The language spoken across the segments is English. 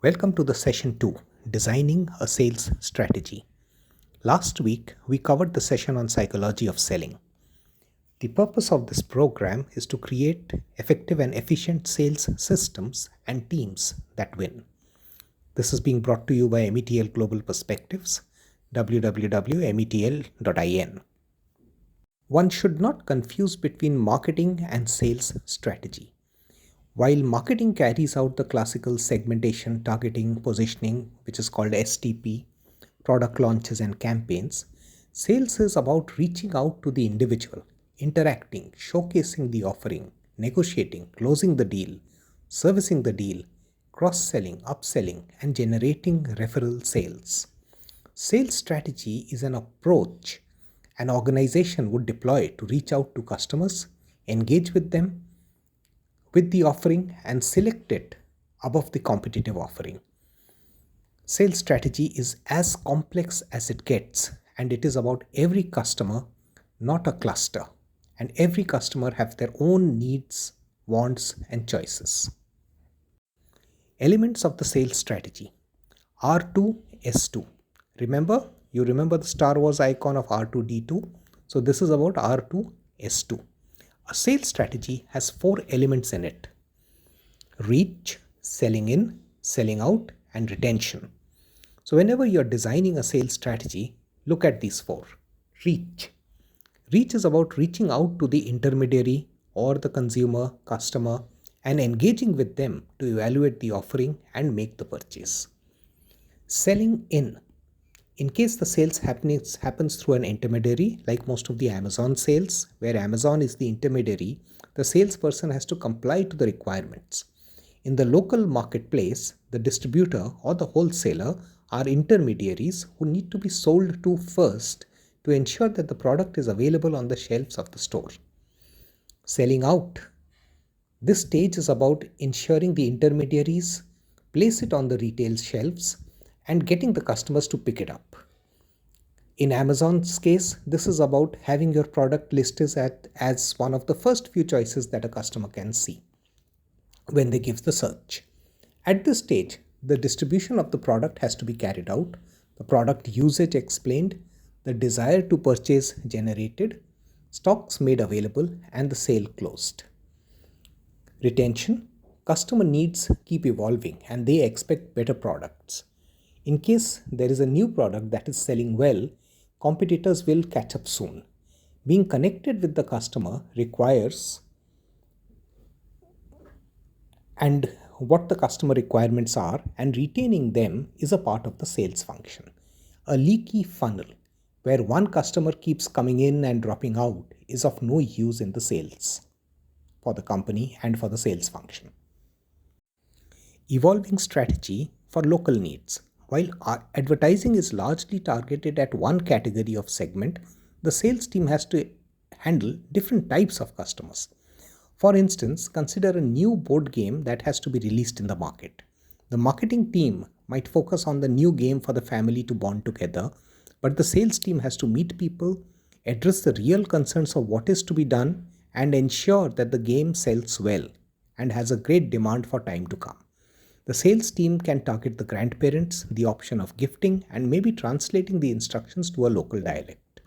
Welcome to the session 2, Designing a Sales Strategy. Last week, we covered the session on psychology of selling. The purpose of this program is to create effective and efficient sales systems and teams that win. This is being brought to you by METL Global Perspectives, www.metl.in. One should not confuse between marketing and sales strategy. While marketing carries out the classical segmentation, targeting, positioning, which is called STP, product launches and campaigns, sales is about reaching out to the individual, interacting, showcasing the offering, negotiating, closing the deal, servicing the deal, cross-selling, upselling, and generating referral sales. Sales strategy is an approach an organization would deploy to reach out to customers, engage with them, with the offering and select it above the competitive offering. Sales strategy is as complex as it gets, and it is about every customer, not a cluster. And every customer have their own needs, wants, and choices. Elements of the sales strategy. R2, S2. You remember the Star Wars icon of R2D2? So this is about R2, S2. A sales strategy has 4 elements in it: reach, selling in, selling out, and retention. So whenever you're designing a sales strategy, look at these 4. Reach. Reach is about reaching out to the intermediary or the consumer, customer, and engaging with them to evaluate the offering and make the purchase. Selling in. In case the sales happens through an intermediary, like most of the Amazon sales, where Amazon is the intermediary, the salesperson has to comply to the requirements. In the local marketplace, the distributor or the wholesaler are intermediaries who need to be sold to first to ensure that the product is available on the shelves of the store. Selling out. This stage is about ensuring the intermediaries place it on the retail shelves and getting the customers to pick it up. In Amazon's case, this is about having your product listed as one of the first few choices that a customer can see when they give the search. At this stage, the distribution of the product has to be carried out, the product usage explained, the desire to purchase generated, stocks made available, and the sale closed. Retention. Customer needs keep evolving and they expect better products. In case there is a new product that is selling well, competitors will catch up soon. Being connected with the customer requires and what the customer requirements are, and retaining them is a part of the sales function. A leaky funnel where one customer keeps coming in and dropping out is of no use in the sales for the company and for the sales function. Evolving strategy for local needs. While advertising is largely targeted at one category of segment, the sales team has to handle different types of customers. For instance, consider a new board game that has to be released in the market. The marketing team might focus on the new game for the family to bond together, but the sales team has to meet people, address the real concerns of what is to be done, and ensure that the game sells well and has a great demand for time to come. The sales team can target the grandparents, the option of gifting, and maybe translating the instructions to a local dialect.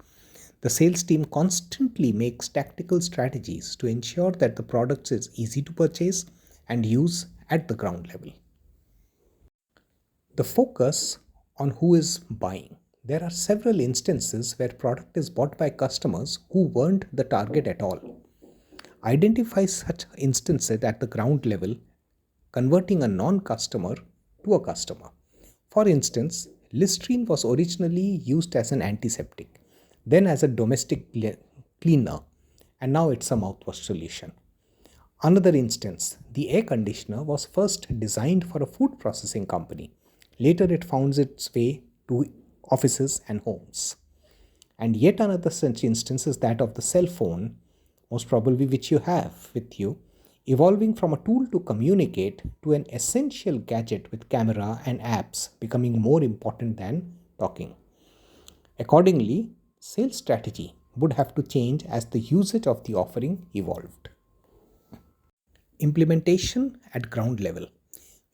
The sales team constantly makes tactical strategies to ensure that the product is easy to purchase and use at the ground level. The focus on who is buying. There are several instances where product is bought by customers who weren't the target at all. Identify such instances at the ground level, converting a non-customer to a customer. For instance, Listerine was originally used as an antiseptic, then as a domestic cleaner, and now it's a mouthwash solution. Another instance, the air conditioner was first designed for a food processing company. Later it found its way to offices and homes. And yet another such instance is that of the cell phone, most probably which you have with you, evolving from a tool to communicate to an essential gadget with camera and apps becoming more important than talking. Accordingly, sales strategy would have to change as the usage of the offering evolved. Implementation at ground level.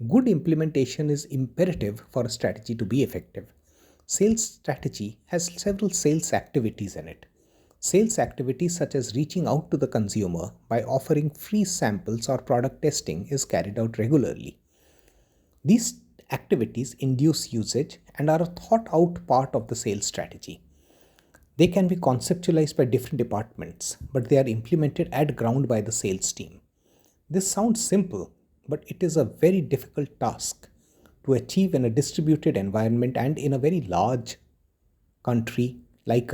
Good implementation is imperative for a strategy to be effective. Sales strategy has several sales activities in it. Sales activities such as reaching out to the consumer by offering free samples or product testing is carried out regularly. These activities induce usage and are a thought out part of the sales strategy. They can be conceptualized by different departments, but they are implemented at ground by the sales team. This sounds simple, but it is a very difficult task to achieve in a distributed environment and in a very large country like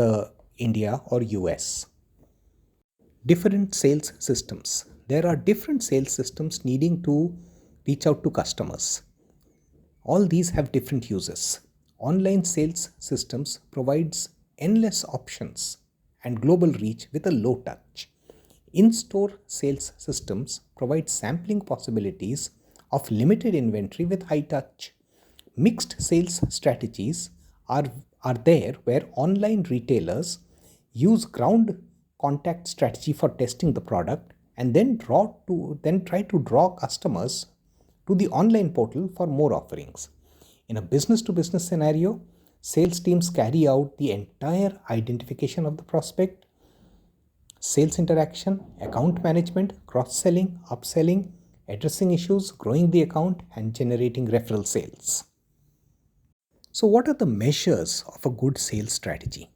India or US. Different sales systems. There are different sales systems needing to reach out to customers. All these have different uses. Online sales systems provides endless options and global reach with a low touch. In-store sales systems provide sampling possibilities of limited inventory with high touch. Mixed sales strategies are there where online retailers use ground contact strategy for testing the product and then try to draw customers to the online portal for more offerings. In a business to business scenario, sales teams carry out the entire identification of the prospect, sales interaction, account management, cross selling, upselling, addressing issues, growing the account, and generating referral sales. So, what are the measures of a good sales strategy?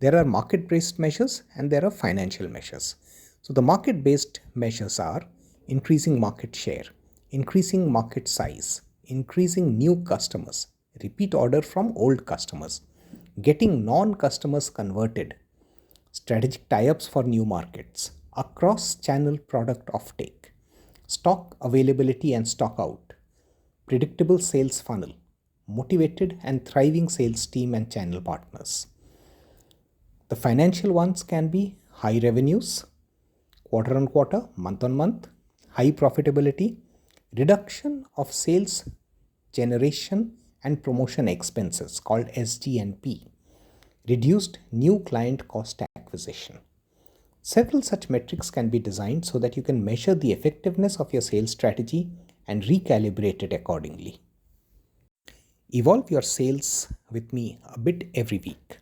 There are market based measures and there are financial measures. So, the market based measures are increasing market share, increasing market size, increasing new customers, repeat order from old customers, getting non customers converted, strategic tie ups for new markets, a cross channel product offtake, stock availability and stock out, predictable sales funnel, motivated and thriving sales team and channel partners. The financial ones can be high revenues, quarter on quarter, month on month, high profitability, reduction of sales generation and promotion expenses called SG&P, reduced new client cost acquisition. Several such metrics can be designed so that you can measure the effectiveness of your sales strategy and recalibrate it accordingly. Evolve your sales with me a bit every week.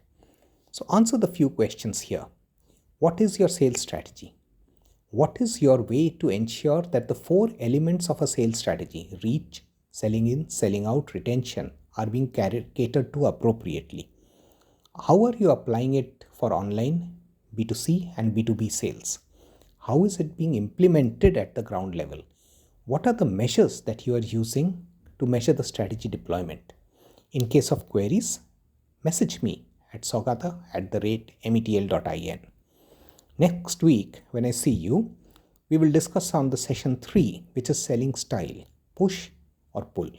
So answer the few questions here. What is your sales strategy? What is your way to ensure that the four elements of a sales strategy, reach, selling in, selling out, retention, are being catered to appropriately? How are you applying it for online, B2C and B2B sales? How is it being implemented at the ground level? What are the measures that you are using to measure the strategy deployment? In case of queries, message me at sogata@metl.in. Next week, when I see you, we will discuss on the session 3, which is selling style, push or pull.